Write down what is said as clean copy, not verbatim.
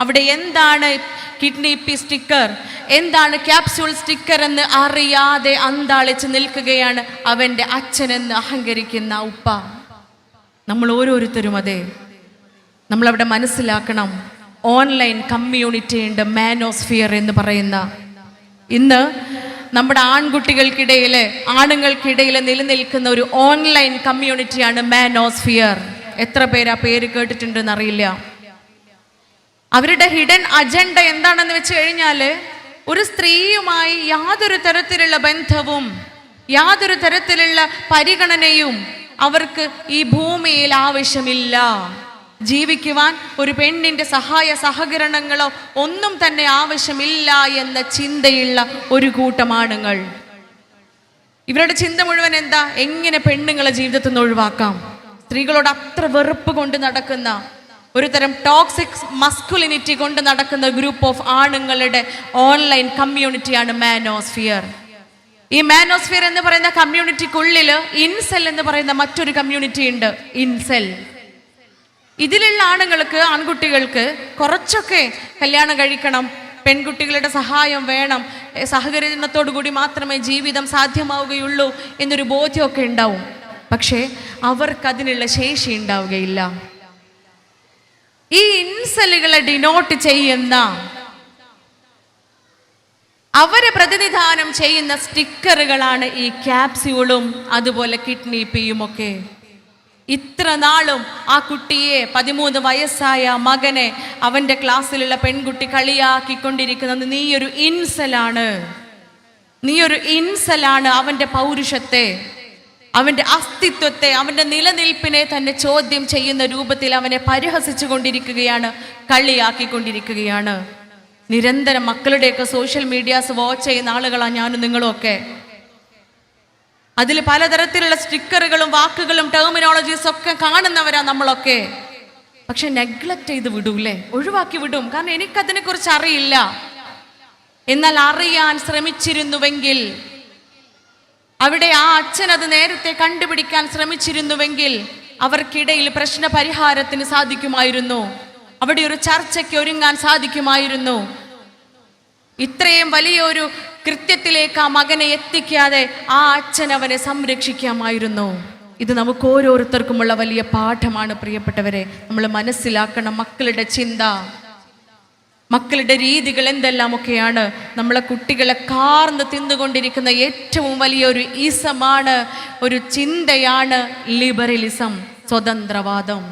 അവിടെ എന്താണ് kidney P sticker, എന്താണ് ക്യാപ്സ്യൂൾ സ്റ്റിക്കർ എന്ന് അറിയാതെ അന്താളിച്ച് നിൽക്കുകയാണ് അവൻ്റെ അച്ഛനെന്ന് അഹങ്കരിക്കുന്ന ഉപ്പ. നമ്മൾ ഓരോരുത്തരും അതെ, നമ്മളവിടെ മനസ്സിലാക്കണം. ഓൺലൈൻ കമ്മ്യൂണിറ്റി ഉണ്ട്, മാനോസ്ഫിയർ എന്ന് പറയുന്ന. ഇന്ന് നമ്മുടെ ആൺകുട്ടികൾക്കിടയിൽ, ആണുങ്ങൾക്കിടയിൽ നിലനിൽക്കുന്ന ഒരു ഓൺലൈൻ കമ്മ്യൂണിറ്റിയാണ് മാനോസ്ഫിയർ. എത്ര പേര് ആ പേര് കേട്ടിട്ടുണ്ടെന്ന് അറിയില്ല. അവരുടെ ഹിഡൻ അജണ്ട എന്താണെന്ന് വെച്ച് കഴിഞ്ഞാൽ, ഒരു സ്ത്രീയുമായി യാതൊരു തരത്തിലുള്ള ബന്ധവും യാതൊരു തരത്തിലുള്ള പരിഗണനയും അവർക്ക് ഈ ഭൂമിയിൽ ആവശ്യമില്ല. ജീവിക്കുവാൻ ഒരു പെണ്ണിന്റെ സഹായ സഹകരണങ്ങളോ ഒന്നും തന്നെ ആവശ്യമില്ല എന്ന ചിന്തയുള്ള ഒരു കൂട്ടം ആണുങ്ങൾ. ഇവരുടെ ചിന്ത മുഴുവൻ എന്താ? എങ്ങനെ പെണ്ണുങ്ങളെ ജീവിതത്തിൽ നിന്ന് ഒഴിവാക്കാം. സ്ത്രീകളോട് അത്ര വെറുപ്പ് കൊണ്ട് നടക്കുന്ന, ഒരു തരം ടോക്സിക് മസ്കുലിനിറ്റി കൊണ്ട് നടക്കുന്ന ഗ്രൂപ്പ് ഓഫ് ആണുങ്ങളുടെ ഓൺലൈൻ കമ്മ്യൂണിറ്റിയാണ് മാനോസ്ഫിയർ. ഈ മാനോസ്ഫിയർ എന്ന് പറയുന്ന കമ്മ്യൂണിറ്റിക്കുള്ളിൽ ഇൻസെൽ എന്ന് പറയുന്ന മറ്റൊരു കമ്മ്യൂണിറ്റി ഉണ്ട്, ഇൻസെൽ. ഇതിലുള്ള ആണുങ്ങൾക്ക്, ആൺകുട്ടികൾക്ക് കുറച്ചൊക്കെ കല്യാണം കഴിക്കണം, പെൺകുട്ടികളുടെ സഹായം വേണം, സഹകരണത്തോടു കൂടി മാത്രമേ ജീവിതം സാധ്യമാവുകയുള്ളൂ എന്നൊരു ബോധ്യമൊക്കെ ഉണ്ടാവും. പക്ഷേ അവർക്കതിനുള്ള ശേഷി ഉണ്ടാവുകയില്ല. ഈ ഇൻസലുകളെ ഡിനോട്ട് ചെയ്യുന്ന, അവരെ പ്രതിനിധാനം ചെയ്യുന്ന സ്റ്റിക്കറുകളാണ് ഈ ക്യാപ്സ്യൂളും അതുപോലെ കിഡ്നി പിയും ഒക്കെ. ഇത്ര നാളും ആ കുട്ടിയെ, 13 വയസ്സായ മകനെ, അവൻ്റെ ക്ലാസ്സിലുള്ള പെൺകുട്ടി കളിയാക്കിക്കൊണ്ടിരിക്കുന്നത് നീയൊരു ഇൻസലാണ്, നീയൊരു ഇൻസലാണ്. അവൻ്റെ പൗരുഷത്തെ, അവൻ്റെ അസ്തിത്വത്തെ, അവൻ്റെ നിലനിൽപ്പിനെ തന്നെ ചോദ്യം ചെയ്യുന്ന രൂപത്തിൽ അവനെ പരിഹസിച്ചു കൊണ്ടിരിക്കുകയാണ്, കളിയാക്കിക്കൊണ്ടിരിക്കുകയാണ്. നിരന്തരം മക്കളുടെയൊക്കെ സോഷ്യൽ മീഡിയാസ് വാച്ച് ചെയ്യുന്ന ആളുകളാണ് ഞാനും നിങ്ങളും ഒക്കെ. അതിൽ പലതരത്തിലുള്ള സ്റ്റിക്കറുകളും വാക്കുകളും ടെർമിനോളജീസ് ഒക്കെ കാണുന്നവരാ നമ്മളൊക്കെ. പക്ഷെ നെഗ്ലക്റ്റ് ചെയ്ത് വിടൂല്ലേ, ഒഴിവാക്കി വിടും. കാരണം എനിക്കതിനെ കുറിച്ച് അറിയില്ല. എന്നാൽ അറിയാൻ ശ്രമിച്ചിരുന്നുവെങ്കിൽ, അവിടെ ആ അച്ഛൻ അത് നേരത്തെ കണ്ടുപിടിക്കാൻ ശ്രമിച്ചിരുന്നുവെങ്കിൽ അവർക്കിടയിൽ പ്രശ്ന പരിഹാരത്തിന് സാധിക്കുമായിരുന്നു, അവിടെ ഒരു ചർച്ചയ്ക്ക് ഒരുങ്ങാൻ സാധിക്കുമായിരുന്നു. ഇത്രയും വലിയൊരു കൃത്യത്തിലേക്ക് ആ മകനെ എത്തിക്കാതെ ആ അച്ഛൻ അവനെ സംരക്ഷിക്കാമായിരുന്നു. ഇത് നമുക്ക് ഓരോരുത്തർക്കുമുള്ള വലിയ പാഠമാണ് പ്രിയപ്പെട്ടവരെ. നമ്മൾ മനസ്സിലാക്കണം, മക്കളുടെ ചിന്ത, മക്കളുടെ രീതികൾ എന്തെല്ലാമൊക്കെയാണ്. നമ്മളെ കുട്ടികളെ കാർന്ന് തിന്നുകൊണ്ടിരിക്കുന്ന ഏറ്റവും വലിയൊരു ഈസമാണ്, ഒരു ചിന്തയാണ് ലിബറലിസം, സ്വതന്ത്രവാദം.